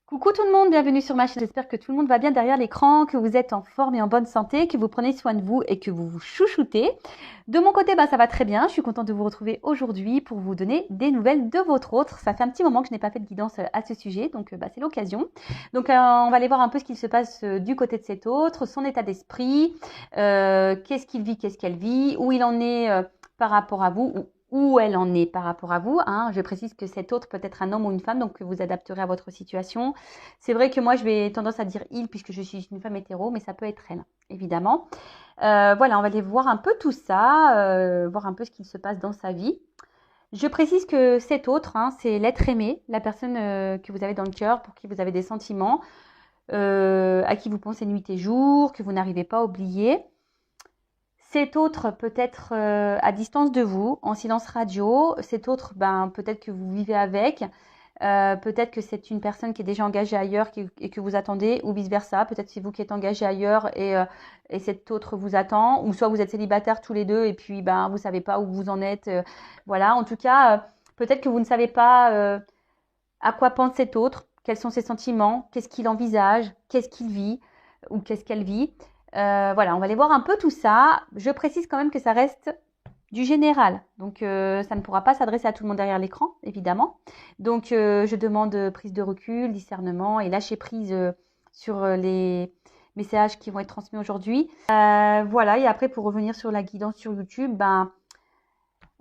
Coucou tout le monde, bienvenue sur ma chaîne. J'espère que tout le monde va bien derrière l'écran, que vous êtes en forme et en bonne santé, que vous prenez soin de vous et que vous vous chouchoutez. De mon côté, ça va très bien. Je suis contente de vous retrouver aujourd'hui pour vous donner des nouvelles de votre autre. Ça fait un petit moment que je n'ai pas fait de guidance à ce sujet, donc c'est l'occasion. Donc on va aller voir un peu ce qu'il se passe du côté de cet autre, son état d'esprit, qu'est-ce qu'il vit, qu'est-ce qu'elle vit, où il en est par rapport à vous, où elle en est par rapport à vous. Je précise que cet autre peut être un homme ou une femme, donc que vous adapterez à votre situation. C'est vrai que moi, je vais tendance à dire il, puisque je suis une femme hétéro, mais ça peut être elle, évidemment. Voilà, on va aller voir un peu tout ça, voir un peu ce qu'il se passe dans sa vie. Je précise que cet autre, c'est l'être aimé, la personne que vous avez dans le cœur, pour qui vous avez des sentiments, à qui vous pensez nuit et jour, que vous n'arrivez pas à oublier. Cet autre peut être à distance de vous, en silence radio. Cet autre, peut-être que vous vivez avec. Peut-être que c'est une personne qui est déjà engagée ailleurs et que vous attendez, ou vice-versa. Peut-être c'est vous qui êtes engagé ailleurs et cet autre vous attend. Ou soit vous êtes célibataires tous les deux et puis vous savez pas où vous en êtes. Voilà. En tout cas, peut-être que vous ne savez pas à quoi pense cet autre, quels sont ses sentiments, qu'est-ce qu'il envisage, qu'est-ce qu'il vit ou qu'est-ce qu'elle vit. Voilà, on va aller voir un peu tout ça. Je précise quand même que ça reste du général. Donc, ça ne pourra pas s'adresser à tout le monde derrière l'écran, évidemment. Donc, je demande prise de recul, discernement et lâcher prise sur les messages qui vont être transmis aujourd'hui. Voilà, et après, pour revenir sur la guidance sur YouTube,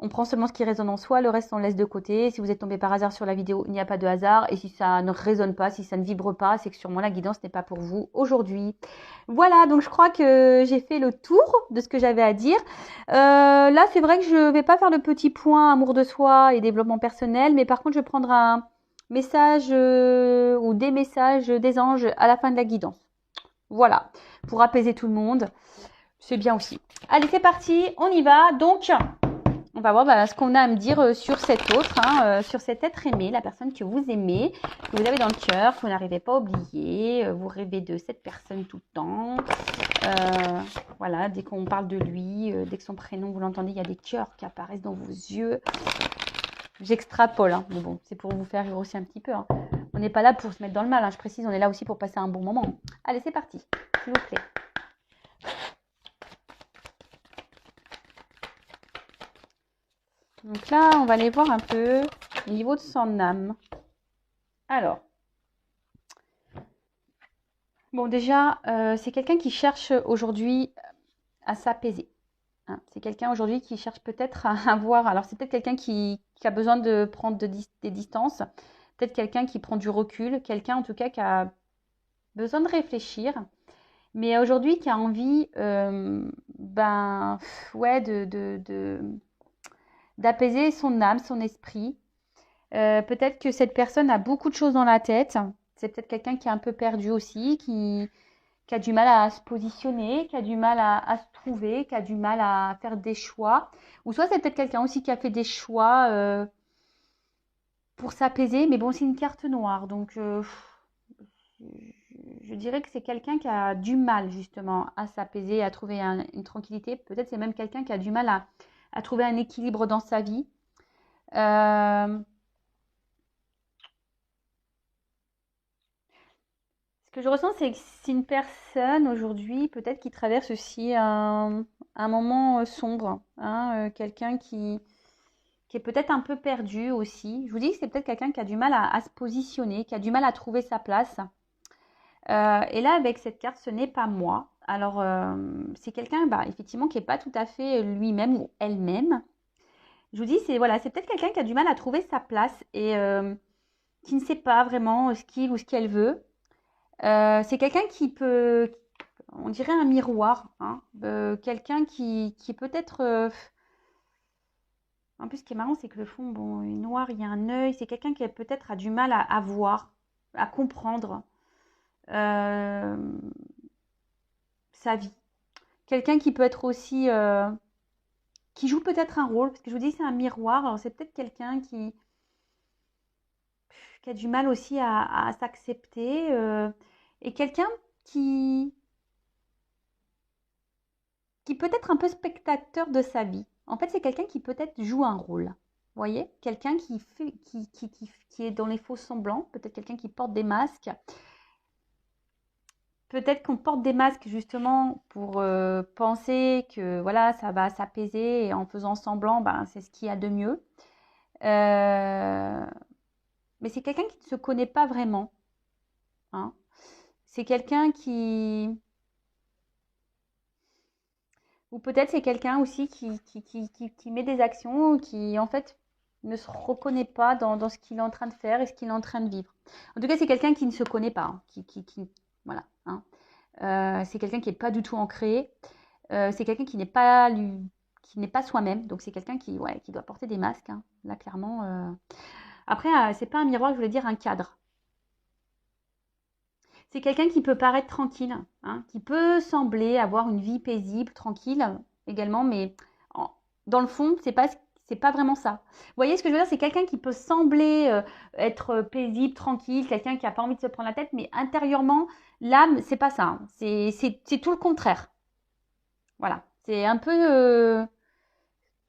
on prend seulement ce qui résonne en soi, le reste on laisse de côté. Si vous êtes tombé par hasard sur la vidéo, il n'y a pas de hasard. Et si ça ne résonne pas, si ça ne vibre pas, c'est que sûrement la guidance n'est pas pour vous aujourd'hui. Voilà, donc je crois que j'ai fait le tour de ce que j'avais à dire. Là, c'est vrai que je ne vais pas faire le petit point amour de soi et développement personnel, mais par contre, je vais prendre un message ou des messages des anges à la fin de la guidance. Voilà, pour apaiser tout le monde. C'est bien aussi. Allez, c'est parti, on y va. Donc, on va voir ce qu'on a à me dire sur cet autre, sur cet être aimé, la personne que vous aimez, que vous avez dans le cœur, que vous n'arrivez pas à oublier. Vous rêvez de cette personne tout le temps. Voilà, dès qu'on parle de lui, dès que son prénom, vous l'entendez, il y a des cœurs qui apparaissent dans vos yeux. J'extrapole, mais bon, c'est pour vous faire rire aussi un petit peu. On n'est pas là pour se mettre dans le mal, je précise, on est là aussi pour passer un bon moment. Allez, c'est parti, s'il vous plaît. Donc là, on va aller voir un peu au niveau de son âme. Alors, bon déjà, c'est quelqu'un qui cherche aujourd'hui à s'apaiser. C'est quelqu'un aujourd'hui qui cherche peut-être à avoir... Alors, c'est peut-être quelqu'un qui a besoin de prendre des distances. Peut-être quelqu'un qui prend du recul. Quelqu'un, en tout cas, qui a besoin de réfléchir. Mais aujourd'hui, qui a envie, d'apaiser son âme, son esprit. Peut-être que cette personne a beaucoup de choses dans la tête. C'est peut-être quelqu'un qui est un peu perdu aussi, qui a du mal à se positionner, qui a du mal à se trouver, qui a du mal à faire des choix. Ou soit c'est peut-être quelqu'un aussi qui a fait des choix pour s'apaiser, mais bon, c'est une carte noire. Donc, je dirais que c'est quelqu'un qui a du mal justement à s'apaiser, à trouver une tranquillité. Peut-être c'est même quelqu'un qui a du mal à trouver un équilibre dans sa vie. Ce que je ressens, c'est que c'est une personne aujourd'hui, peut-être qui traverse aussi un moment sombre. Quelqu'un qui est peut-être un peu perdu aussi. Je vous dis que c'est peut-être quelqu'un qui a du mal à se positionner, qui a du mal à trouver sa place. Et là, avec cette carte, ce n'est pas moi. Alors, c'est quelqu'un, effectivement, qui n'est pas tout à fait lui-même ou elle-même. Je vous dis, c'est peut-être quelqu'un qui a du mal à trouver sa place et qui ne sait pas vraiment ce qu'il ou ce qu'elle veut. C'est quelqu'un qui peut, on dirait un miroir, quelqu'un qui peut-être... En plus, ce qui est marrant, c'est que le fond, est noir, il y a un œil. C'est quelqu'un qui peut-être a du mal à voir, à comprendre sa vie. Quelqu'un qui peut être aussi... qui joue peut-être un rôle, parce que je vous dis, c'est un miroir. Alors, c'est peut-être quelqu'un qui a du mal aussi à s'accepter. Et quelqu'un qui peut être un peu spectateur de sa vie. En fait, c'est quelqu'un qui peut-être joue un rôle. voyez? Quelqu'un qui est dans les faux semblants, peut-être quelqu'un qui porte des masques. Peut-être qu'on porte des masques justement pour penser que voilà, ça va s'apaiser et en faisant semblant, ben, c'est ce qu'il y a de mieux. Mais c'est quelqu'un qui ne se connaît pas vraiment, hein. C'est quelqu'un qui... Ou peut-être c'est quelqu'un aussi qui met des actions, qui en fait ne se reconnaît pas dans ce qu'il est en train de faire et ce qu'il est en train de vivre. En tout cas, c'est quelqu'un qui ne se connaît pas, hein, voilà, hein. C'est quelqu'un qui n'est pas du tout ancré. C'est quelqu'un qui n'est pas soi-même. Donc c'est quelqu'un qui doit porter des masques, hein. Là, clairement. Après, c'est pas un miroir, je voulais dire un cadre. C'est quelqu'un qui peut paraître tranquille, hein, qui peut sembler avoir une vie paisible, tranquille également, mais dans le fond, c'est pas vraiment ça. Vous voyez ce que je veux dire? C'est quelqu'un qui peut sembler être paisible, tranquille, quelqu'un qui n'a pas envie de se prendre la tête, mais intérieurement, l'âme, c'est pas ça, hein. C'est tout le contraire. Voilà, c'est un peu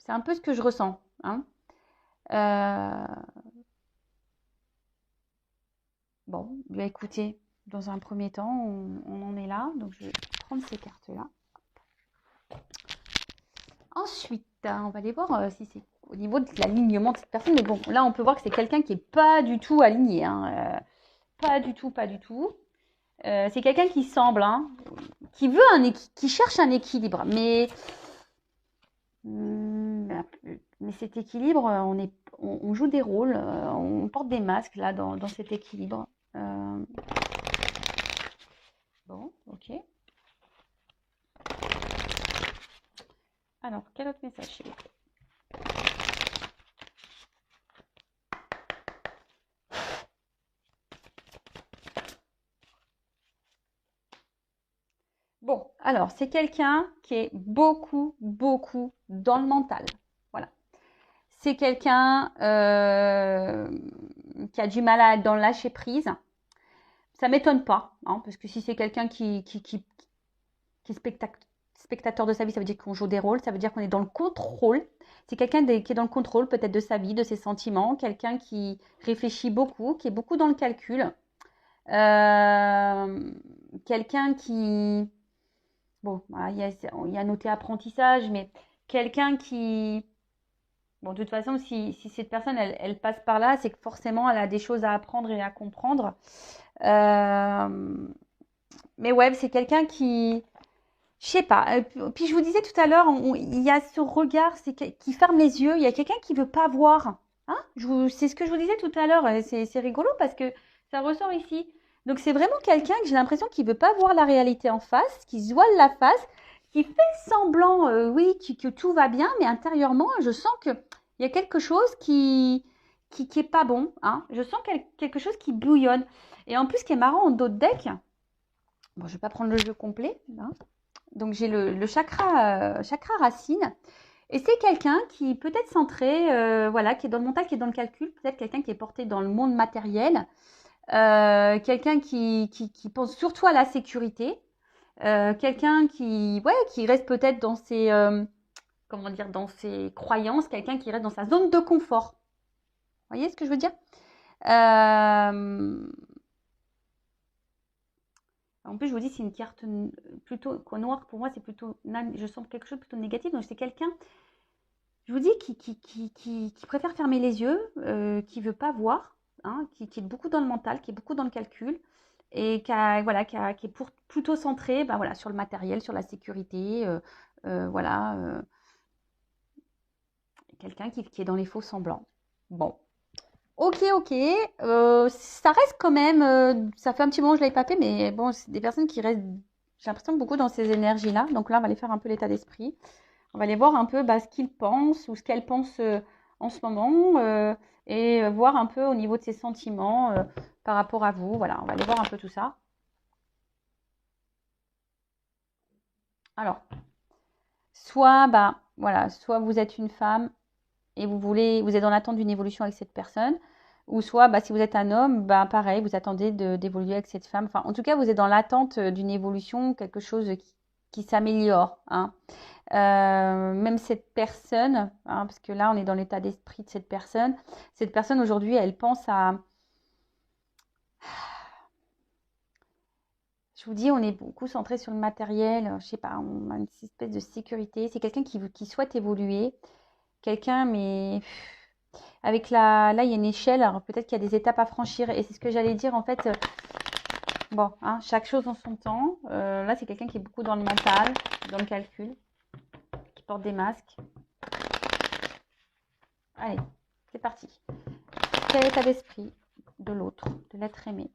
ce que je ressens, hein. Euh, Bon, bah écoutez, dans un premier temps, on en est là. Donc, je vais prendre ces cartes-là. Ensuite, on va aller voir si c'est au niveau de l'alignement de cette personne. Mais bon, là, on peut voir que c'est quelqu'un qui n'est pas du tout aligné, hein. Pas du tout, pas du tout. C'est quelqu'un qui semble, hein, qui cherche un équilibre. Mais cet équilibre, on joue des rôles, on porte des masques là dans cet équilibre. Bon, ok. Alors, quel autre message s'il vous plaît? Bon, alors, c'est quelqu'un qui est beaucoup, beaucoup dans le mental. Voilà. C'est quelqu'un qui a du mal à être dans le lâcher prise. Ça ne m'étonne pas, hein, parce que si c'est quelqu'un qui est spectateur de sa vie, ça veut dire qu'on joue des rôles, ça veut dire qu'on est dans le contrôle. C'est quelqu'un qui est dans le contrôle peut-être de sa vie, de ses sentiments, quelqu'un qui réfléchit beaucoup, qui est beaucoup dans le calcul. Quelqu'un qui... Bon, il y a noté apprentissage, mais quelqu'un qui... Bon, de toute façon, si cette personne, elle passe par là, c'est que forcément, elle a des choses à apprendre et à comprendre. Mais ouais, c'est quelqu'un qui... Je sais pas. Puis je vous disais tout à l'heure, il y a ce regard qui ferme les yeux. Il y a quelqu'un qui veut pas voir. Hein, c'est ce que je vous disais tout à l'heure. C'est rigolo parce que ça ressort ici. Donc c'est vraiment quelqu'un que j'ai l'impression qui veut pas voir la réalité en face, qui se voile la face, qui fait semblant, oui, que tout va bien, mais intérieurement, je sens que il y a quelque chose qui est pas bon. Hein. Je sens quelque chose qui bouillonne. Et en plus, ce qui est marrant en dos de deck, bon, je vais pas prendre le jeu complet, là. Donc j'ai le chakra racine. Et c'est quelqu'un qui peut être centré, voilà, qui est dans le mental, qui est dans le calcul, peut-être quelqu'un qui est porté dans le monde matériel, quelqu'un qui pense surtout à la sécurité, quelqu'un qui reste peut-être dans ses, comment dire, dans ses croyances, quelqu'un qui reste dans sa zone de confort. Vous voyez ce que je veux dire? En plus, je vous dis, c'est une carte plutôt noire. Pour moi, c'est plutôt, je sens quelque chose de plutôt négatif. Donc, c'est quelqu'un, je vous dis, qui préfère fermer les yeux, qui ne veut pas voir, hein, qui est beaucoup dans le mental, qui est beaucoup dans le calcul et qui est plutôt centré ben, voilà, sur le matériel, sur la sécurité. Voilà. Quelqu'un qui est dans les faux semblants. Bon. Ok, ok. Ça reste quand même. Ça fait un petit moment que je ne l'avais pas fait, mais bon, c'est des personnes qui restent, j'ai l'impression, beaucoup dans ces énergies-là. Donc là, on va aller faire un peu l'état d'esprit. On va aller voir un peu ce qu'ils pensent ou ce qu'elles pensent en ce moment et voir un peu au niveau de ses sentiments par rapport à vous. Voilà, on va aller voir un peu tout ça. Alors, soit vous êtes une femme et vous êtes dans l'attente d'une évolution avec cette personne, ou soit si vous êtes un homme, pareil, vous attendez d'évoluer avec cette femme. Enfin, en tout cas, vous êtes dans l'attente d'une évolution, quelque chose qui s'améliore, hein. Même cette personne, hein, parce que là, on est dans l'état d'esprit de cette personne. Cette personne, aujourd'hui, elle pense à... Je vous dis, on est beaucoup centré sur le matériel. Je sais pas, on a une espèce de sécurité. C'est quelqu'un qui souhaite évoluer. Quelqu'un, mais avec là, il y a une échelle. Alors peut-être qu'il y a des étapes à franchir. Et c'est ce que j'allais dire, en fait. Bon, hein, chaque chose en son temps. Là, c'est quelqu'un qui est beaucoup dans le mental, dans le calcul, qui porte des masques. Allez, c'est parti. Quel état d'esprit de l'autre, de l'être aimé?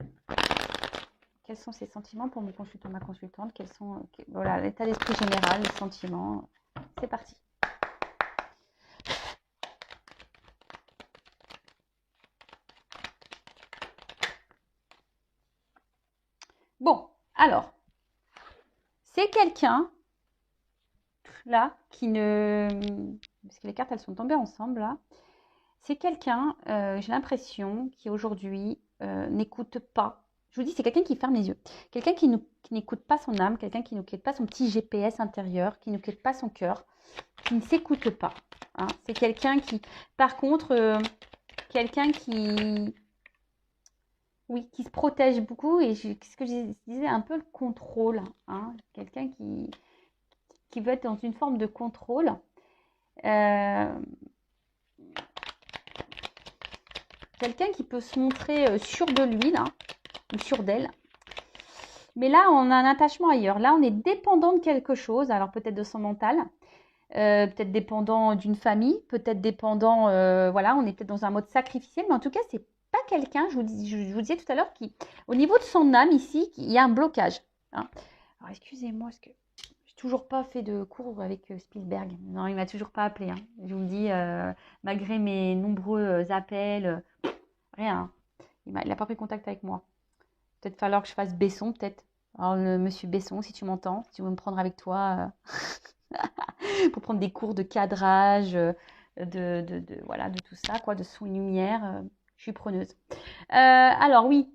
Quels sont ses sentiments pour mon consultant, ma consultante? Quels sont, voilà, l'état d'esprit général, les sentiments? C'est parti. Bon, alors, c'est quelqu'un, là, qui ne... Parce que les cartes, elles sont tombées ensemble, là. C'est quelqu'un, j'ai l'impression, qui aujourd'hui n'écoute pas. Je vous dis, c'est quelqu'un qui ferme les yeux. Quelqu'un qui n'écoute pas son âme, quelqu'un qui n'écoute pas son petit GPS intérieur, qui n'écoute pas son cœur, qui ne s'écoute pas, hein. C'est quelqu'un qui, par contre, quelqu'un qui... Oui, qui se protège beaucoup et ce que je disais, un peu le contrôle, hein. Quelqu'un qui veut être dans une forme de contrôle. Quelqu'un qui peut se montrer sûr de lui, là, ou sûr d'elle. Mais là, on a un attachement ailleurs. Là, on est dépendant de quelque chose. Alors, peut-être de son mental, peut-être dépendant d'une famille, peut-être dépendant, voilà, on est peut-être dans un mode sacrificiel. Mais en tout cas, c'est pas quelqu'un, je vous disais tout à l'heure, qui, au niveau de son âme, ici, il y a un blocage, hein. Alors, excusez-moi, parce que j'ai toujours pas fait de cours avec Spielberg. Non, il m'a toujours pas appelé, hein. Je vous le dis, malgré mes nombreux appels, rien, hein. Il n'a pas pris contact avec moi. Peut-être falloir que je fasse Besson, peut-être. Alors, monsieur Besson, si tu m'entends, si tu veux me prendre avec toi pour prendre des cours de cadrage, voilà, de tout ça, quoi, de son et lumière, je suis preneuse. Alors, oui,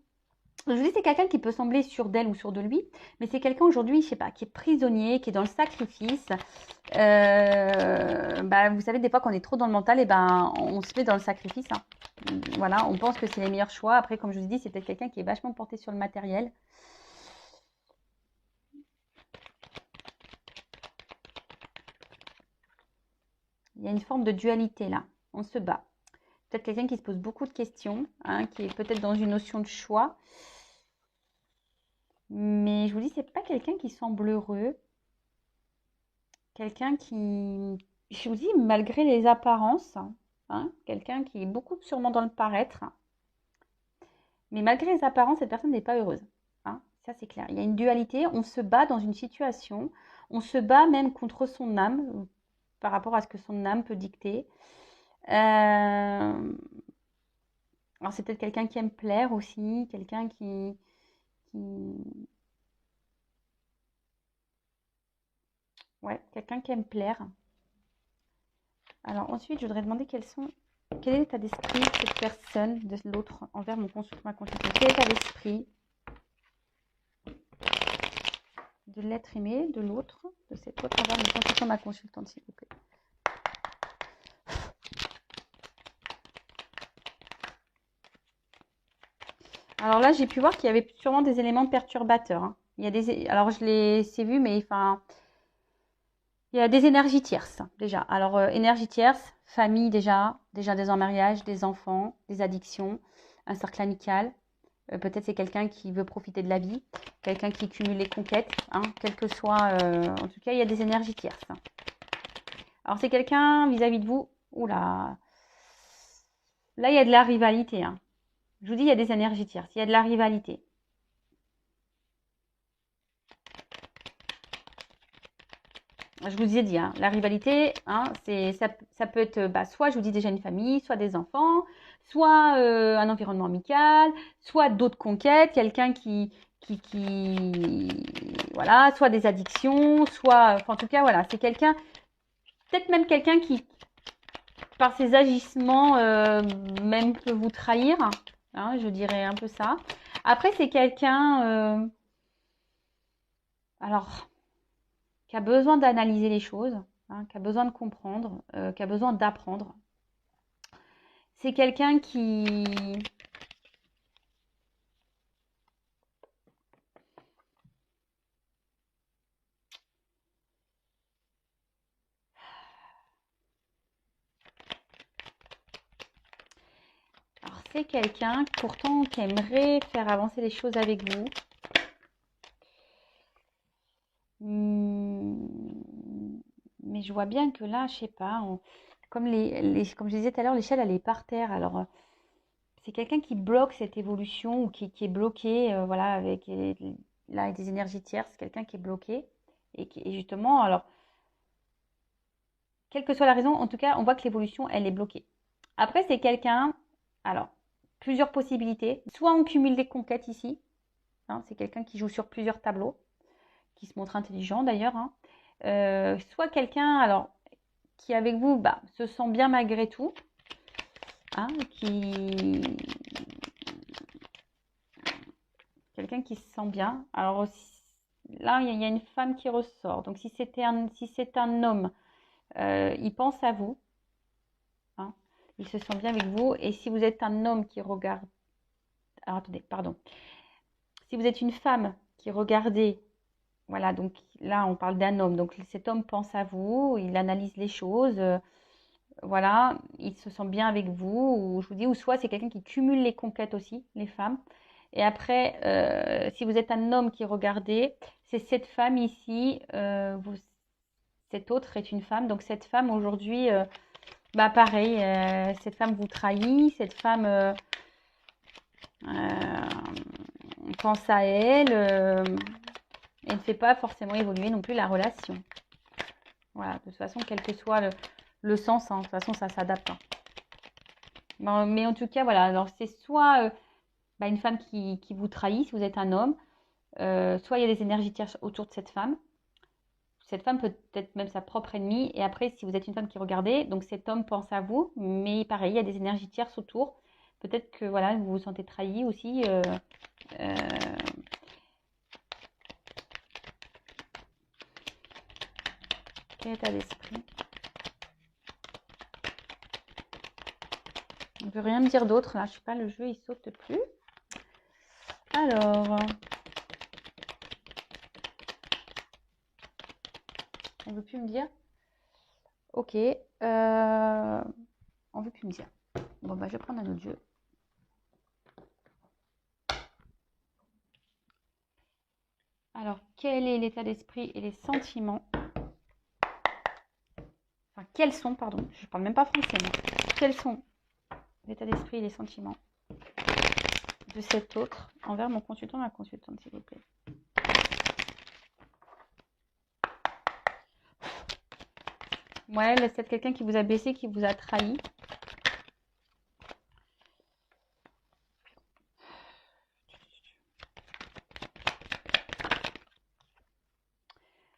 je vous dis, c'est quelqu'un qui peut sembler sûr d'elle ou sûr de lui, mais c'est quelqu'un aujourd'hui, je sais pas, qui est prisonnier, qui est dans le sacrifice. Bah, vous savez, des fois, quand on est trop dans le mental, et ben, on se met dans le sacrifice, hein. Voilà, on pense que c'est les meilleurs choix. Après, comme je vous dis, c'est peut-être quelqu'un qui est vachement porté sur le matériel. Il y a une forme de dualité là. On se bat. Peut-être quelqu'un qui se pose beaucoup de questions, hein, qui est peut-être dans une notion de choix. Mais je vous dis, c'est pas quelqu'un qui semble heureux. Quelqu'un qui, je vous dis, malgré les apparences, hein, quelqu'un qui est beaucoup sûrement dans le paraître. Mais malgré les apparences, cette personne n'est pas heureuse, hein. Ça, c'est clair. Il y a une dualité. On se bat dans une situation. On se bat même contre son âme, par rapport à ce que son âme peut dicter. Alors, c'est peut-être quelqu'un qui aime plaire aussi, quelqu'un ouais, quelqu'un qui aime plaire. Alors, ensuite, je voudrais demander quel est l'état d'esprit de cette personne, de l'autre, envers ma consultante. Quel est l'état d'esprit de l'être aimé, de l'autre, de cet autre, envers mon consultant, ma consultante, s'il vous plaît. Alors là, j'ai pu voir qu'il y avait sûrement des éléments perturbateurs, hein. Il y a alors je l'ai vu, mais enfin, il y a des énergies tierces déjà. Alors énergie tierce, famille déjà des mariages, des enfants, des addictions, un cercle amical. Peut-être c'est quelqu'un qui veut profiter de la vie, quelqu'un qui cumule les conquêtes, hein, quel que soit. En tout cas, il y a des énergies tierces. Alors c'est quelqu'un vis-à-vis de vous. Oula, là il y a de la rivalité, hein. Je vous dis, il y a des énergies tierces, il y a de la rivalité. Je vous ai dit, hein, la rivalité, hein, ça peut être, soit je vous dis déjà une famille, soit des enfants, soit un environnement amical, soit d'autres conquêtes, quelqu'un voilà, soit des addictions, soit, enfin, en tout cas, voilà, c'est quelqu'un, peut-être même quelqu'un qui, par ses agissements, même peut vous trahir, hein, je dirais un peu ça. Après, c'est quelqu'un, alors, qui a besoin d'analyser les choses, hein, qui a besoin de comprendre, qui a besoin d'apprendre. C'est quelqu'un qui... Alors, c'est quelqu'un, pourtant, qui aimerait faire avancer les choses avec vous. Mais je vois bien que là, je sais pas, comme comme je disais tout à l'heure, l'échelle, elle est par terre. Alors, c'est quelqu'un qui bloque cette évolution ou qui est bloqué, voilà, avec là, des énergies tierces. C'est quelqu'un qui est bloqué. Et justement, alors, quelle que soit la raison, en tout cas, on voit que l'évolution, elle est bloquée. Après, c'est quelqu'un, alors, plusieurs possibilités. Soit on cumule des conquêtes ici, hein, c'est quelqu'un qui joue sur plusieurs tableaux, qui se montre intelligent d'ailleurs, hein. Soit quelqu'un, alors, qui avec vous bah, se sent bien malgré tout, hein, quelqu'un qui se sent bien. Alors là, il y a une femme qui ressort. Donc si c'est un homme, il pense à vous, hein, il se sent bien avec vous. Et si vous êtes un homme qui regarde, alors attendez, pardon. Si vous êtes une femme qui regardez, voilà, donc là on parle d'un homme. Donc cet homme pense à vous, il analyse les choses. Voilà, il se sent bien avec vous, ou je vous dis, ou soit c'est quelqu'un qui cumule les conquêtes aussi, les femmes. Et après, si vous êtes un homme qui regardez, c'est cette femme ici, cette autre est une femme. Donc cette femme aujourd'hui, bah pareil, cette femme vous trahit, cette femme pense à elle et ne fait pas forcément évoluer non plus la relation. Voilà, de toute façon, quel que soit le sens, hein, de toute façon, ça s'adapte. Hein. Bon, mais en tout cas, voilà, alors c'est soit bah, une femme qui vous trahit, si vous êtes un homme, soit il y a des énergies tierces autour de cette femme. Cette femme peut être même sa propre ennemie. Et après, si vous êtes une femme qui regardez, donc cet homme pense à vous, mais pareil, il y a des énergies tierces autour. Peut-être que voilà, vous vous sentez trahi aussi. Quel état d'esprit? On ne veut rien me dire d'autre. Là, je sais pas, le jeu, il saute plus. Alors, on ne veut plus me dire. Ok. On ne veut plus me dire. Bon, bah, je vais prendre un autre jeu. Alors, quel est l'état d'esprit et les sentiments? Enfin, quels sont, pardon, je ne parle même pas français, mais quels sont l'état d'esprit et les sentiments de cet autre envers mon consultant, ma consultante, s'il vous plaît. Ouais, c'est quelqu'un qui vous a blessé, qui vous a trahi.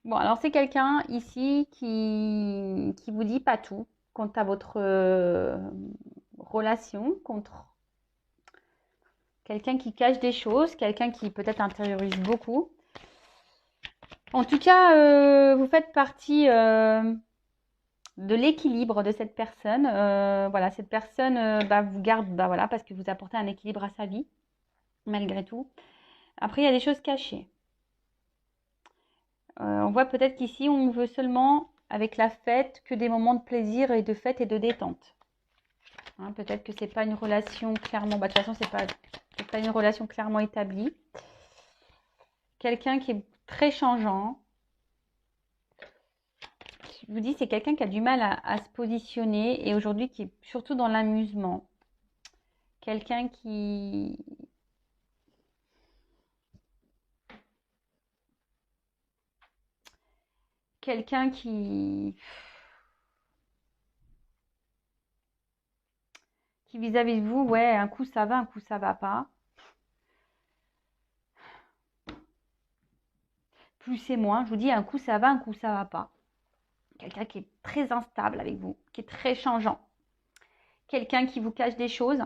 Bon, alors c'est quelqu'un ici qui vous dit pas tout quant à votre relation, contre quelqu'un qui cache des choses, quelqu'un qui peut-être intériorise beaucoup. En tout cas, vous faites partie de l'équilibre de cette personne. Voilà, cette personne bah, vous garde bah, voilà, parce que vous apportez un équilibre à sa vie, malgré tout. Après, il y a des choses cachées. On voit peut-être qu'ici, on veut seulement, avec la fête, que des moments de plaisir et de fête et de détente. Hein, peut-être que c'est pas une relation clairement... Bah, de toute façon, c'est pas une relation clairement établie. Quelqu'un qui est très changeant. Je vous dis, c'est quelqu'un qui a du mal à se positionner et aujourd'hui qui est surtout dans l'amusement. Quelqu'un qui... Quelqu'un qui vis-à-vis de vous, ouais, un coup ça va, un coup ça va pas. Plus et moins, je vous dis, un coup ça va, un coup ça va pas. Quelqu'un qui est très instable avec vous, qui est très changeant. Quelqu'un qui vous cache des choses.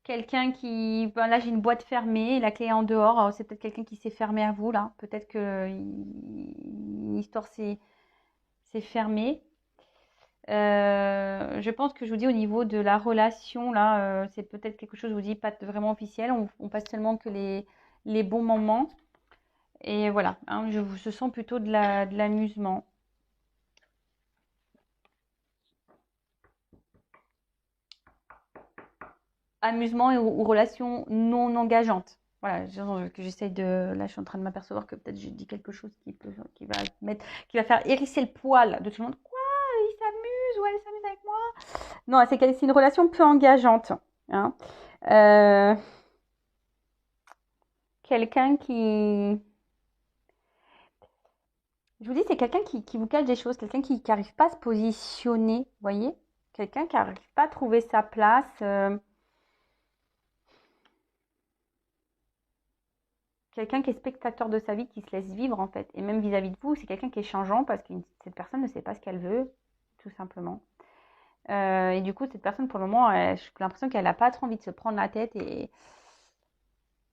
Quelqu'un qui... Ben là, j'ai une boîte fermée, la clé est en dehors. Alors, c'est peut-être quelqu'un qui s'est fermé à vous, là. Peut-être que une histoire s'est fermée. Je pense que je vous dis au niveau de la relation, là, c'est peut-être quelque chose, je vous dis, pas vraiment officiel. On passe seulement que les bons moments. Et voilà, hein, je sens plutôt de l'amusement. Amusement ou relation non engageante. Voilà, que j'essaye de. Là, je suis en train de m'apercevoir que peut-être j'ai dit quelque chose qui va faire hérisser le poil de tout le monde. Quoi? Il s'amuse ou elle s'amuse avec moi? Non, c'est une relation peu engageante. Hein. Quelqu'un qui. Je vous dis, c'est quelqu'un qui vous cache des choses, quelqu'un qui n'arrive pas à se positionner, vous voyez? Quelqu'un qui n'arrive pas à trouver sa place. Quelqu'un qui est spectateur de sa vie, qui se laisse vivre en fait. Et même vis-à-vis de vous, c'est quelqu'un qui est changeant parce que cette personne ne sait pas ce qu'elle veut, tout simplement. Et du coup, cette personne, pour le moment, j'ai l'impression qu'elle n'a pas trop envie de se prendre la tête.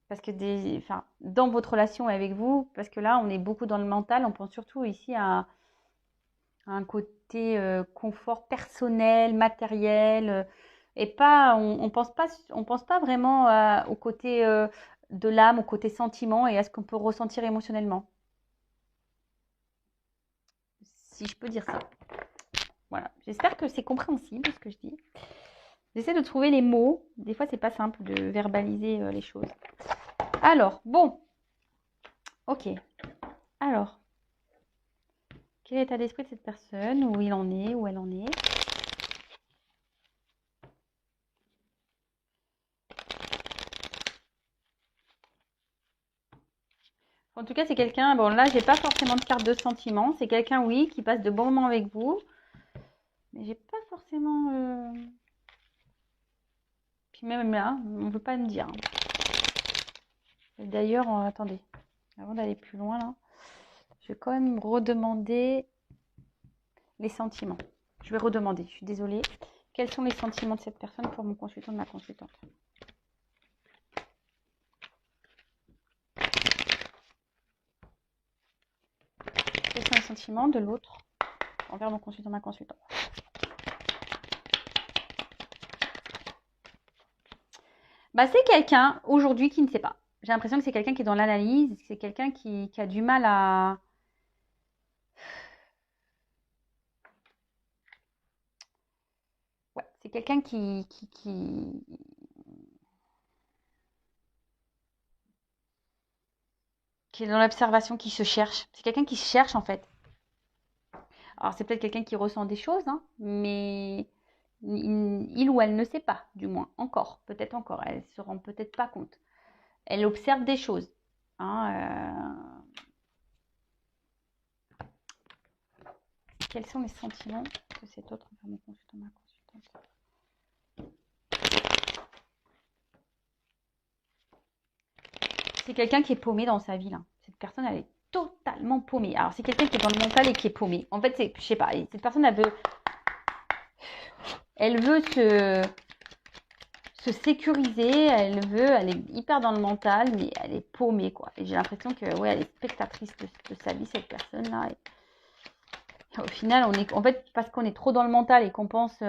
Parce que dans votre relation avec vous, parce que là, on est beaucoup dans le mental, on pense surtout ici à un côté confort personnel, matériel, et pas, on pense pas vraiment au côté de l'âme, au côté sentiment et à ce qu'on peut ressentir émotionnellement. Si je peux dire ça. Voilà. J'espère que c'est compréhensible ce que je dis. J'essaie de trouver les mots. Des fois, c'est pas simple de verbaliser les choses. Alors, bon. Ok. Alors, quel est l'état d'esprit de cette personne? Où il en est? Où elle en est? En tout cas, c'est quelqu'un, bon là, j'ai pas forcément de carte de sentiment. C'est quelqu'un, oui, qui passe de bons moments avec vous. Mais j'ai pas forcément... Puis même là, on veut pas me dire. D'ailleurs, attendez, avant d'aller plus loin là, je vais quand même redemander les sentiments. Je vais redemander, je suis désolée. Quels sont les sentiments de cette personne pour mon consultant, de ma consultante? Quels sont les sentiments de l'autre envers mon consultant, ma consultante? Bah, c'est quelqu'un aujourd'hui qui ne sait pas. J'ai l'impression que c'est quelqu'un qui est dans l'analyse, c'est quelqu'un qui a du mal à... Ouais, c'est quelqu'un qui est dans l'observation, qui se cherche. C'est quelqu'un qui se cherche en fait. Alors c'est peut-être quelqu'un qui ressent des choses, hein, mais il ou elle ne sait pas, du moins, encore, peut-être encore. Elle ne se rend peut-être pas compte. Elle observe des choses. Hein, Quels sont les sentiments de cet autre envers mon consultant, ma consultante? C'est quelqu'un qui est paumé dans sa vie, là. Cette personne, elle est totalement paumée. Alors, c'est quelqu'un qui est dans le mental et qui est paumé. En fait, je sais pas, cette personne, elle veut se sécuriser, elle est hyper dans le mental, mais elle est paumée, quoi. Et j'ai l'impression que, ouais, elle est spectatrice de sa vie, cette personne-là. Et au final, en fait, parce qu'on est trop dans le mental et qu'on pense,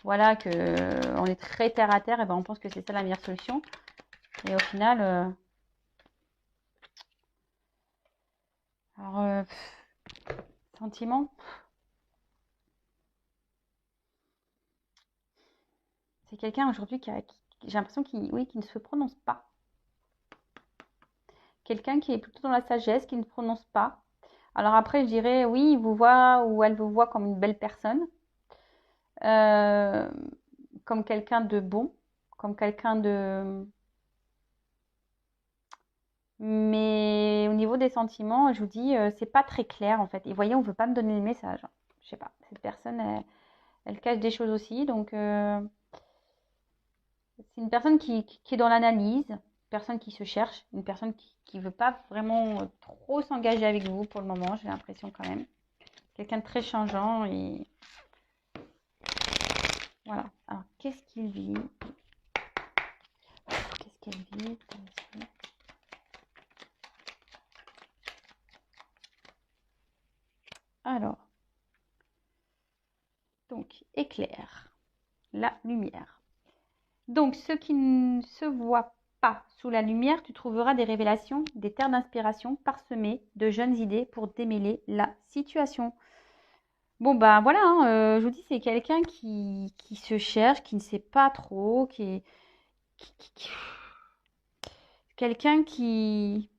voilà, que on est très terre à terre, et ben on pense que c'est ça la meilleure solution. Et au final, alors, sentiment. C'est quelqu'un aujourd'hui j'ai l'impression qu'il ne se prononce pas. Quelqu'un qui est plutôt dans la sagesse, qui ne se prononce pas. Alors après, je dirais, oui, il vous voit ou elle vous voit comme une belle personne, comme quelqu'un de bon, comme quelqu'un de... Mais au niveau des sentiments, je vous dis, c'est pas très clair en fait. Et voyez, on veut pas me donner le message. Je sais pas, cette personne, elle cache des choses aussi, donc... C'est une personne qui est dans l'analyse, une personne qui se cherche, une personne qui ne veut pas vraiment trop s'engager avec vous pour le moment, j'ai l'impression quand même. Quelqu'un de très changeant et voilà. Alors, qu'est-ce qu'il vit? Quelle vie. Alors, donc, éclair, la lumière. Donc, ce qui ne se voit pas sous la lumière, tu trouveras des révélations, des terres d'inspiration parsemées de jeunes idées pour démêler la situation. Bon, bah voilà, hein, je vous dis, c'est quelqu'un qui se cherche, qui ne sait pas trop, quelqu'un qui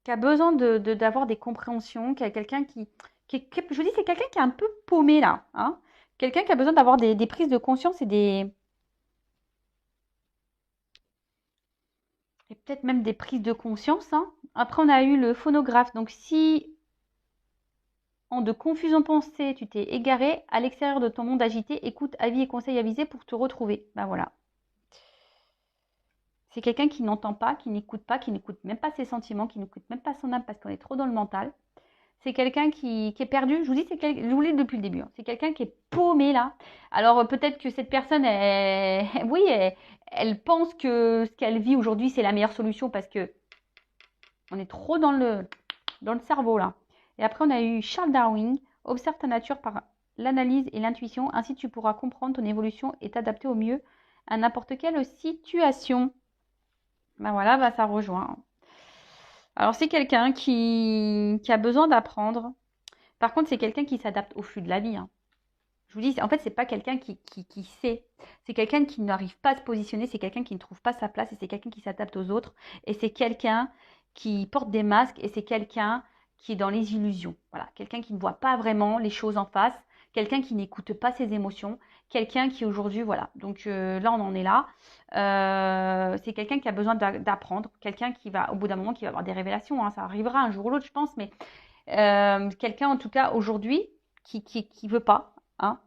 a besoin d'avoir des compréhensions, qui a quelqu'un je vous dis, c'est quelqu'un qui est un peu paumé là, hein. Quelqu'un qui a besoin d'avoir des prises de conscience et peut-être même des prises de conscience, hein. Après, on a eu le phonographe. Donc, si en de confusion pensée, tu t'es égaré à l'extérieur de ton monde agité, écoute, avis et conseils avisés pour te retrouver. Ben voilà. C'est quelqu'un qui n'entend pas, qui n'écoute même pas ses sentiments, qui n'écoute même pas son âme parce qu'on est trop dans le mental. C'est quelqu'un qui est perdu. Je vous dis, je vous l'ai dit depuis le début, hein. C'est quelqu'un qui est paumé là. Alors peut-être que cette personne, oui, elle pense que ce qu'elle vit aujourd'hui, c'est la meilleure solution parce que on est trop dans le cerveau là. Et après, on a eu Charles Darwin. Observe ta nature par l'analyse et l'intuition. Ainsi, tu pourras comprendre ton évolution et t'adapter au mieux à n'importe quelle situation. Ben voilà, bah ça rejoint. Alors, c'est quelqu'un qui a besoin d'apprendre. Par contre, c'est quelqu'un qui s'adapte au flux de la vie, hein. Je vous dis, en fait, c'est pas quelqu'un qui sait. C'est quelqu'un qui n'arrive pas à se positionner. C'est quelqu'un qui ne trouve pas sa place. Et c'est quelqu'un qui s'adapte aux autres. Et c'est quelqu'un qui porte des masques. Et c'est quelqu'un qui est dans les illusions. Voilà. Quelqu'un qui ne voit pas vraiment les choses en face. Quelqu'un qui n'écoute pas ses émotions. Quelqu'un qui aujourd'hui, voilà. Donc là, on en est là. C'est quelqu'un qui a besoin d'apprendre. Quelqu'un qui va, au bout d'un moment, qui va avoir des révélations, hein. Ça arrivera un jour ou l'autre, je pense. Mais quelqu'un, en tout cas, aujourd'hui, qui veut pas. Hein,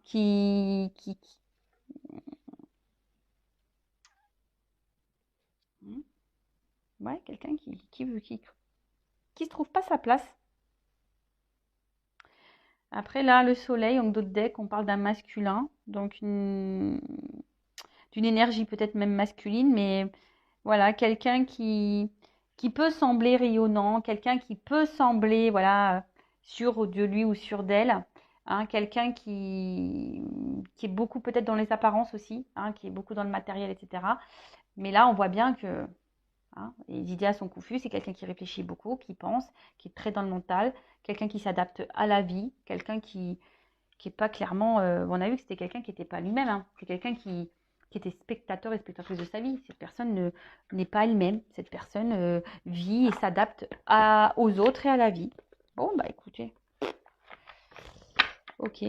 ouais, quelqu'un qui se trouve pas sa place. Après là, le soleil, en d'autres decks, on parle d'un masculin, donc d'une énergie peut-être même masculine, mais voilà, quelqu'un qui peut sembler rayonnant, quelqu'un qui peut sembler, voilà, sûr de lui ou sûr d'elle, hein, quelqu'un qui est beaucoup peut-être dans les apparences aussi, hein, qui est beaucoup dans le matériel, etc. Mais là, on voit bien que, hein, les idées sont confuses. C'est quelqu'un qui réfléchit beaucoup, qui pense, qui est très dans le mental, quelqu'un qui s'adapte à la vie, quelqu'un qui est pas clairement. On a vu que c'était quelqu'un qui n'était pas lui-même, hein. C'est quelqu'un qui était spectateur et spectatrice de sa vie. Cette personne n'est pas elle-même. Cette personne vit et s'adapte aux autres et à la vie. Bon, bah écoutez. Ok.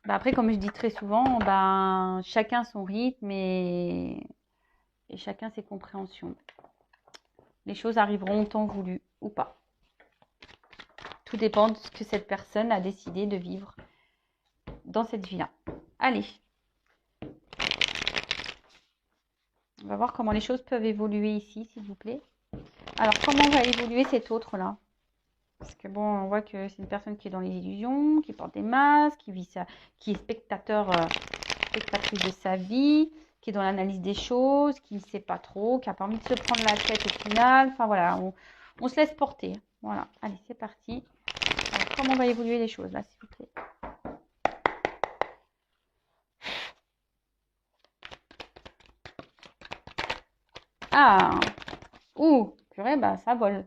Bah, après, comme je dis très souvent, ben, chacun son rythme et chacun ses compréhensions. Les choses arriveront au temps voulu ou pas. Tout dépend de ce que cette personne a décidé de vivre dans cette vie-là. Allez. On va voir comment les choses peuvent évoluer ici, s'il vous plaît. Alors, comment va évoluer cet autre-là? Parce que bon, on voit que c'est une personne qui est dans les illusions, qui porte des masques, qui est spectatrice de sa vie, qui est dans l'analyse des choses, qui ne sait pas trop, qui n'a pas envie de se prendre la tête au final. Enfin voilà, on se laisse porter. Voilà, allez, c'est parti. Alors, comment va évoluer les choses là, s'il vous plaît? Ah, ouh, purée, bah ça vole.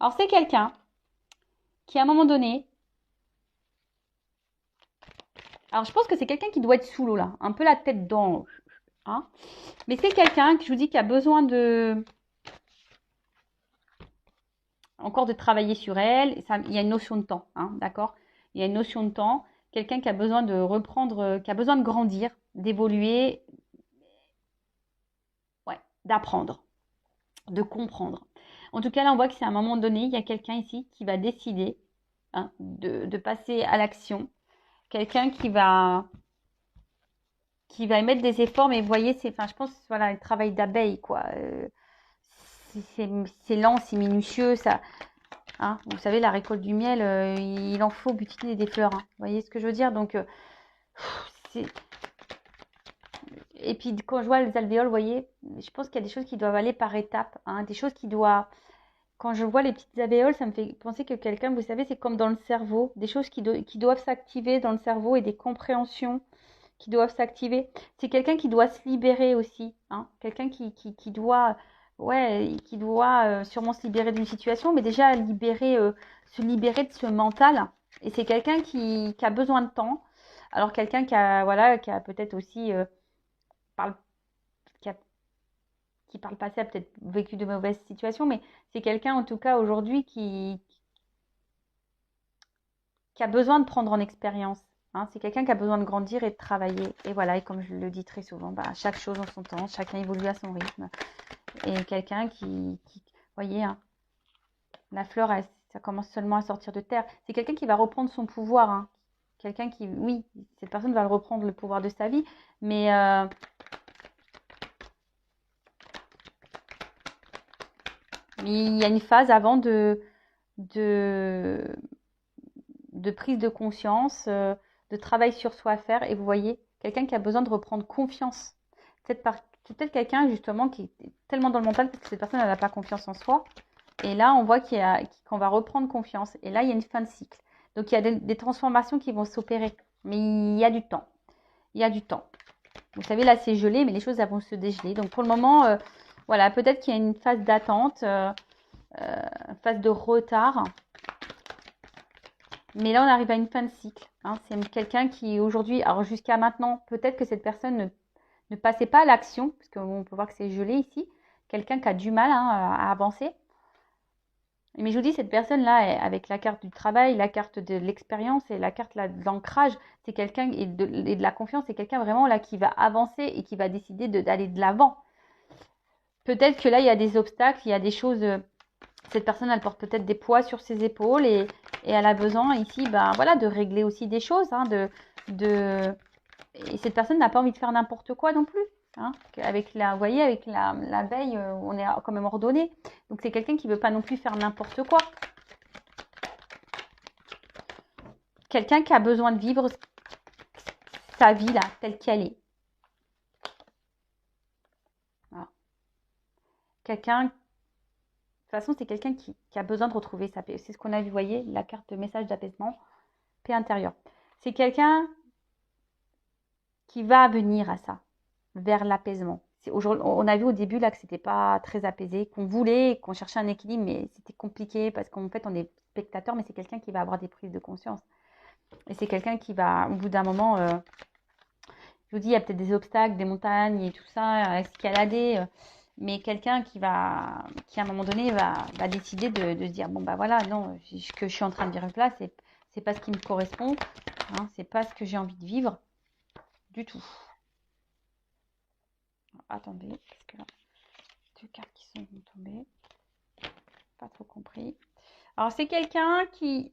Alors, c'est quelqu'un qui, à un moment donné, alors je pense que c'est quelqu'un qui doit être sous l'eau là, un peu la tête dans l'eau, hein. Mais c'est quelqu'un que je vous dis qui a besoin encore de travailler sur elle. Il y a une notion de temps, hein, d'accord? Il y a une notion de temps. Quelqu'un qui a besoin de reprendre, qui a besoin de grandir, d'évoluer, ouais, d'apprendre, de comprendre. En tout cas, là, on voit que c'est à un moment donné, il y a quelqu'un ici qui va décider, hein, de passer à l'action. Quelqu'un qui va émettre des efforts, mais vous voyez, je pense, voilà, le travail d'abeille, quoi. C'est lent, c'est minutieux, ça. Hein, vous savez, la récolte du miel, il en faut butiner des fleurs, hein. Vous voyez ce que je veux dire? Donc, Et puis quand je vois les alvéoles, vous voyez, je pense qu'il y a des choses qui doivent aller par étapes, hein, des choses qui doivent. Quand je vois les petites alvéoles, ça me fait penser que quelqu'un, vous savez, c'est comme dans le cerveau, des choses qui doivent s'activer dans le cerveau et des compréhensions qui doivent s'activer. C'est quelqu'un qui doit se libérer aussi, hein, quelqu'un qui doit, ouais, qui doit sûrement se libérer d'une situation, mais déjà se libérer de ce mental. Et c'est quelqu'un qui a besoin de temps. Alors quelqu'un qui a, voilà, qui a peut-être aussi parle, qui a qui par le passé a peut-être vécu de mauvaises situations, mais c'est quelqu'un en tout cas aujourd'hui qui a besoin de prendre en expérience. Hein. C'est quelqu'un qui a besoin de grandir et de travailler. Et voilà, et comme je le dis très souvent, bah, chaque chose en son temps, chacun évolue à son rythme. Et quelqu'un voyez, hein, la fleur, ça commence seulement à sortir de terre. C'est quelqu'un qui va reprendre son pouvoir. Hein. Quelqu'un qui, oui, cette personne va reprendre le pouvoir de sa vie, mais il y a une phase avant de, de prise de conscience, de travail sur soi à faire. Et vous voyez, quelqu'un qui a besoin de reprendre confiance. C'est peut-être quelqu'un justement qui est tellement dans le mental parce que cette personne n'a pas confiance en soi. Et là, on voit qu'on va reprendre confiance. Et là, il y a une fin de cycle. Donc, il y a des transformations qui vont s'opérer. Mais il y a du temps. Il y a du temps. Vous savez, là, c'est gelé, mais les choses elles vont se dégeler. Donc, pour le moment, voilà, peut-être qu'il y a une phase d'attente, phase de retard. Mais là, on arrive à une fin de cycle. Hein. C'est quelqu'un qui, aujourd'hui, alors jusqu'à maintenant, peut-être que cette personne ne passait pas à l'action, parce qu'on peut voir que c'est gelé ici. Quelqu'un qui a du mal à avancer. Mais je vous dis, cette personne-là, avec la carte du travail, la carte de l'expérience et la carte là, de l'ancrage, c'est quelqu'un, et de la confiance, c'est quelqu'un vraiment là qui va avancer et qui va décider d'aller de l'avant. Peut-être que là, il y a des obstacles, il y a des choses. Cette personne, elle porte peut-être des poids sur ses épaules et elle a besoin ici, ben voilà, de régler aussi des choses, hein, Et cette personne n'a pas envie de faire n'importe quoi non plus. Hein. Avec vous voyez, avec la veille, on est quand même ordonné. Donc c'est quelqu'un qui ne veut pas non plus faire n'importe quoi. Quelqu'un qui a besoin de vivre sa vie là, telle qu'elle est. Voilà. Quelqu'un, de toute façon, c'est quelqu'un qui a besoin de retrouver sa paix. C'est ce qu'on a vu, vous voyez, la carte de message d'apaisement, paix intérieure. C'est quelqu'un qui va venir à ça, vers l'apaisement. On a vu au début là que c'était pas très apaisé, qu'on voulait, qu'on cherchait un équilibre, mais c'était compliqué parce qu'en fait on est spectateur, mais c'est quelqu'un qui va avoir des prises de conscience. Et c'est quelqu'un qui va, au bout d'un moment, je vous dis, il y a peut-être des obstacles, des montagnes et tout ça, à escalader, mais quelqu'un qui à un moment donné, va décider de se dire, bon bah voilà, non, ce que je suis en train de vivre là, c'est pas ce qui me correspond, hein, c'est pas ce que j'ai envie de vivre du tout. Attendez, parce que là, deux cartes qui sont tombées. Pas trop compris. Alors, c'est quelqu'un qui...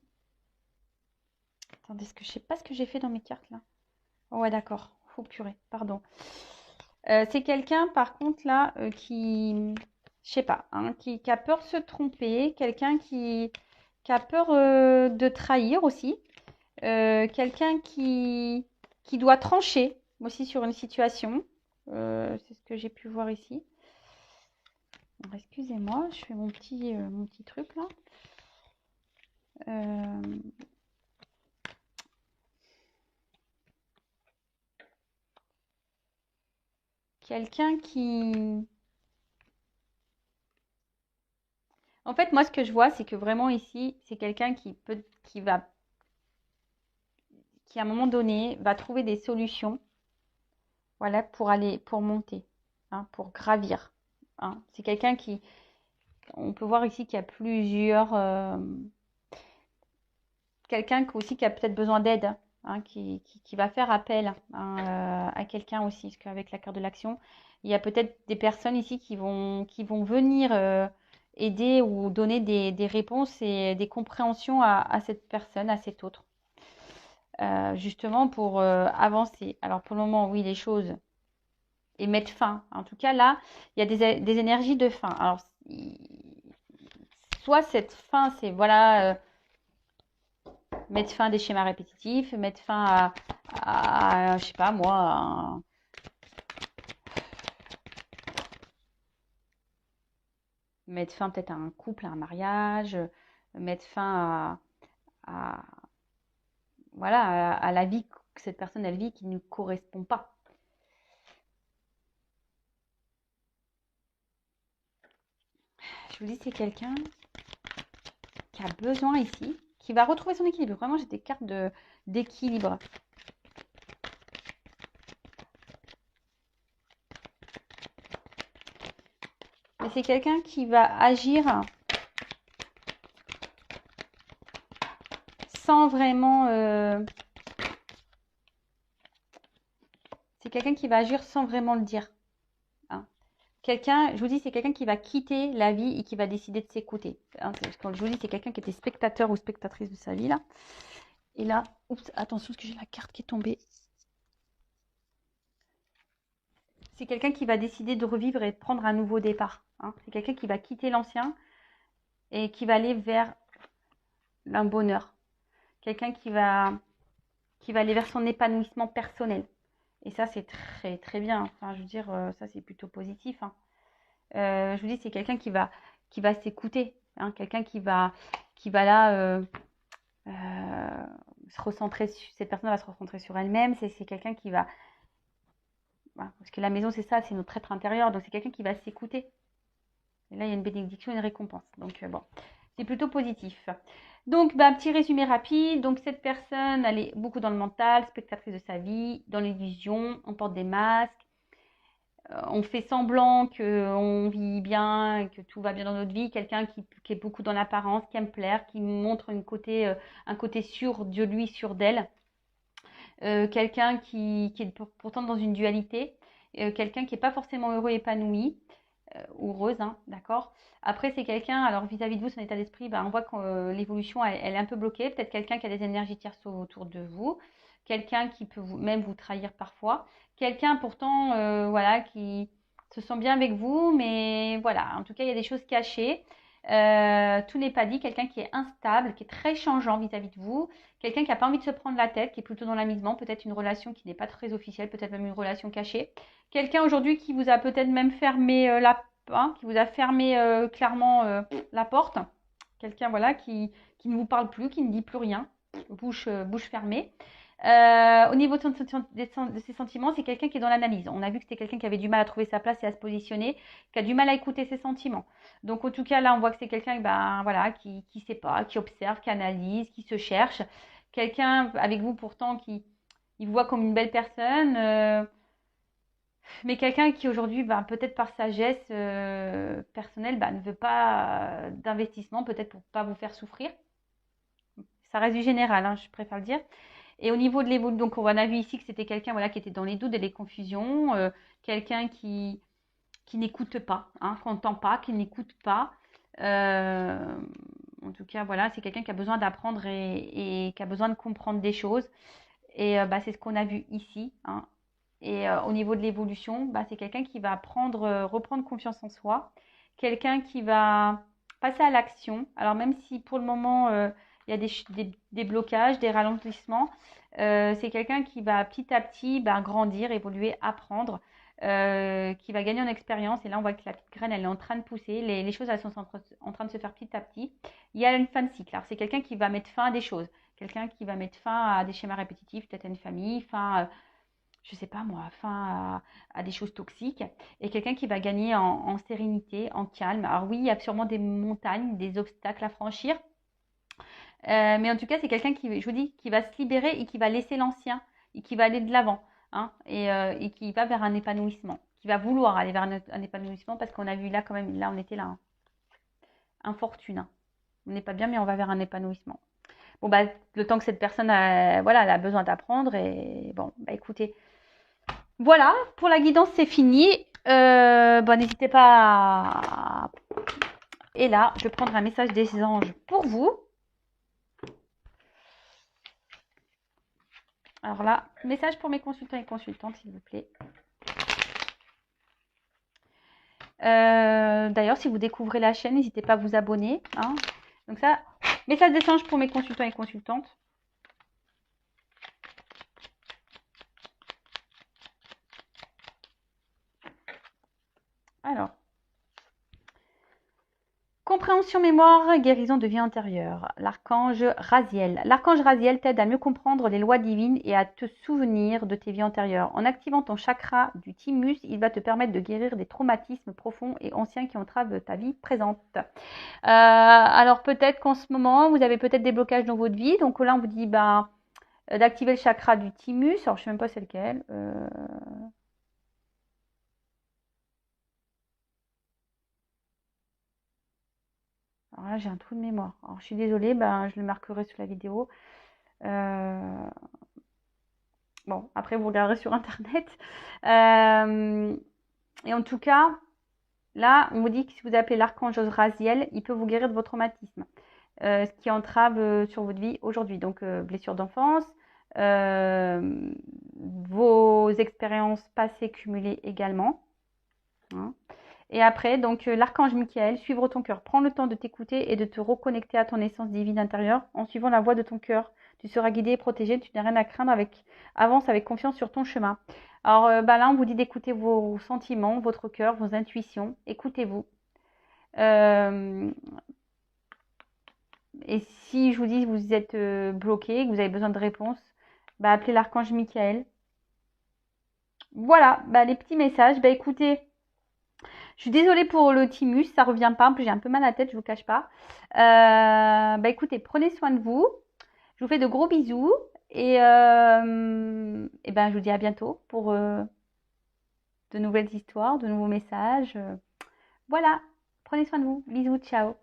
Attendez, je sais pas ce que j'ai fait dans mes cartes, là. Oh, ouais, d'accord. Oh, purée, pardon. C'est quelqu'un, par contre, là, qui... Je sais pas, hein, qui a peur de se tromper. Quelqu'un qui a peur de trahir aussi. Quelqu'un qui doit trancher aussi sur une situation. C'est ce que j'ai pu voir ici. Excusez-moi, je fais mon petit truc là. Quelqu'un qui... En fait, moi, ce que je vois, c'est que vraiment ici, c'est quelqu'un qui à un moment donné, va trouver des solutions, voilà, pour monter, hein, pour gravir. Hein. C'est quelqu'un on peut voir ici qu'il y a plusieurs, quelqu'un aussi qui a peut-être besoin d'aide, hein, qui va faire appel hein, à quelqu'un aussi, parce qu'avec la carte de l'action, il y a peut-être des personnes ici qui vont venir aider ou donner des réponses et des compréhensions à cette personne, à cet autre, justement pour avancer. Alors pour le moment, oui, les choses et mettre fin. En tout cas, là, il y a des énergies de fin. Alors, soit cette fin, c'est voilà mettre fin à des schémas répétitifs, mettre fin à je sais pas moi, mettre fin peut-être à un couple, à un mariage, mettre fin à, voilà, à la vie que cette personne elle vit qui ne correspond pas. Je vous dis, c'est quelqu'un qui a besoin ici, qui va retrouver son équilibre. Vraiment, j'ai des cartes d'équilibre. Mais c'est quelqu'un qui va agir sans vraiment... c'est quelqu'un qui va agir sans vraiment le dire. Hein. Quelqu'un, je vous dis, c'est quelqu'un qui va quitter la vie et qui va décider de s'écouter. Hein, quand je vous dis, c'est quelqu'un qui était spectateur ou spectatrice de sa vie, là. Et là, oups, attention, parce que j'ai la carte qui est tombée. C'est quelqu'un qui va décider de revivre et de prendre un nouveau départ. Hein. C'est quelqu'un qui va quitter l'ancien et qui va aller vers un bonheur. Quelqu'un qui va aller vers son épanouissement personnel. Et ça, c'est très, très bien. Enfin, je veux dire, ça, c'est plutôt positif. Hein. Je vous dis, c'est quelqu'un qui va s'écouter. Hein. Quelqu'un qui va là se recentrer. Cette personne va se recentrer sur elle-même. C'est quelqu'un qui va... Voilà, parce que la maison, c'est ça, c'est notre être intérieur. Donc, c'est quelqu'un qui va s'écouter. Et là, il y a une bénédiction et une récompense. Donc, bon, c'est plutôt positif. Donc, bah, petit résumé rapide. Donc, cette personne, elle est beaucoup dans le mental, spectatrice de sa vie, dans l'illusion, on porte des masques, on fait semblant qu'on vit bien, que tout va bien dans notre vie. Quelqu'un qui est beaucoup dans l'apparence, qui aime plaire, qui montre un côté sûr de lui, sûr d'elle. Quelqu'un qui est pourtant dans une dualité. Quelqu'un qui n'est pas forcément heureux et épanoui. Ou heureuse, hein, d'accord. Après, c'est quelqu'un, alors vis-à-vis de vous, son état d'esprit, ben, on voit que l'évolution, elle est un peu bloquée. Peut-être quelqu'un qui a des énergies tierces autour de vous, quelqu'un qui peut même vous trahir parfois, quelqu'un pourtant, voilà, qui se sent bien avec vous, mais voilà, en tout cas, il y a des choses cachées. Tout n'est pas dit. Quelqu'un qui est instable, qui est très changeant vis-à-vis de vous, quelqu'un qui n'a pas envie de se prendre la tête, qui est plutôt dans l'amusement, peut-être une relation qui n'est pas très officielle, peut-être même une relation cachée. Quelqu'un aujourd'hui qui vous a peut-être même fermé qui vous a fermé clairement la porte. Quelqu'un voilà qui ne vous parle plus, qui ne dit plus rien, bouche fermée. Au niveau de ses sentiments, c'est quelqu'un qui est dans l'analyse. On a vu que c'était quelqu'un qui avait du mal à trouver sa place et à se positionner, qui a du mal à écouter ses sentiments. Donc en tout cas là, on voit que c'est quelqu'un ben, voilà, qui sait pas, qui observe, qui analyse, qui se cherche. Quelqu'un avec vous pourtant qui il vous voit comme une belle personne. Mais quelqu'un qui aujourd'hui, ben, peut-être par sagesse personnelle, ben, ne veut pas d'investissement, peut-être pour ne pas vous faire souffrir. Ça reste du général, hein, je préfère le dire. Et au niveau de l'évolution, donc on a vu ici que c'était quelqu'un voilà, qui était dans les doutes et les confusions, quelqu'un qui n'écoute pas, hein, qu'on n'entend pas, qui n'écoute pas. Euh, en tout cas, voilà, c'est quelqu'un qui a besoin d'apprendre et qui a besoin de comprendre des choses. Et bah, c'est ce qu'on a vu ici. Hein. Et au niveau de l'évolution, bah, c'est quelqu'un qui va reprendre confiance en soi, quelqu'un qui va passer à l'action. Alors même si pour le moment, il y a des blocages, des ralentissements, c'est quelqu'un qui va petit à petit bah, grandir, évoluer, apprendre, qui va gagner en expérience. Et là, on voit que la petite graine, elle est en train de pousser. Les choses, elles sont en train de se faire petit à petit. Il y a une fin de cycle. Alors, c'est quelqu'un qui va mettre fin à des choses. Quelqu'un qui va mettre fin à des schémas répétitifs, peut-être à une famille, fin je sais pas moi, fin à des choses toxiques, et quelqu'un qui va gagner en sérénité, en calme. Alors oui, il y a sûrement des montagnes, des obstacles à franchir, mais en tout cas, c'est quelqu'un qui, je vous dis, qui va se libérer et qui va laisser l'ancien, et qui va aller de l'avant, hein, et qui va vers un épanouissement, qui va vouloir aller vers un épanouissement, parce qu'on a vu là quand même, là on était là, hein, infortune, hein. On n'est pas bien, mais on va vers un épanouissement. Bon, bah, le temps que cette personne voilà, elle a besoin d'apprendre, et bon, bah écoutez, voilà, pour la guidance, c'est fini. Bon, n'hésitez pas à... Et là, je vais prendre un message des anges pour vous. Alors là, message pour mes consultants et consultantes, s'il vous plaît. D'ailleurs, si vous découvrez la chaîne, n'hésitez pas à vous abonner. Hein. Donc ça, message des anges pour mes consultants et consultantes. Alors, Compréhension, mémoire, guérison de vie antérieure. L'archange Raziel. L'archange Raziel t'aide à mieux comprendre les lois divines et à te souvenir de tes vies antérieures. En activant ton chakra du thymus, il va te permettre de guérir des traumatismes profonds et anciens qui entravent ta vie présente. Alors peut-être qu'en ce moment, vous avez peut-être des blocages dans votre vie. Donc là, on vous dit d'activer le chakra du thymus. Alors je ne sais même pas c'est lequel. Alors là, j'ai un trou de mémoire. Alors, je suis désolée, je le marquerai sur la vidéo. Bon, après, vous regarderez sur Internet. Et en tout cas, là, on vous dit que si vous appelez l'archange Raziel, il peut vous guérir de vos traumatismes, ce qui entrave sur votre vie aujourd'hui. Donc, blessures d'enfance, vos expériences passées cumulées également. Hein. Et après, donc, l'archange Michael, suivre ton cœur. Prends le temps de t'écouter et de te reconnecter à ton essence divine intérieure en suivant la voie de ton cœur. Tu seras guidé et protégé, tu n'as rien à craindre, avance avec confiance sur ton chemin. Alors là, on vous dit d'écouter vos sentiments, votre cœur, vos intuitions. Écoutez-vous. Et si je vous dis que vous êtes bloqué, que vous avez besoin de réponses, appelez l'archange Michael. Voilà, les petits messages. Écoutez, je suis désolée pour le thymus, ça revient pas. En plus, j'ai un peu mal à la tête, je vous cache pas. Écoutez, prenez soin de vous. Je vous fais de gros bisous. Et je vous dis à bientôt pour de nouvelles histoires, de nouveaux messages. Voilà, prenez soin de vous. Bisous, ciao.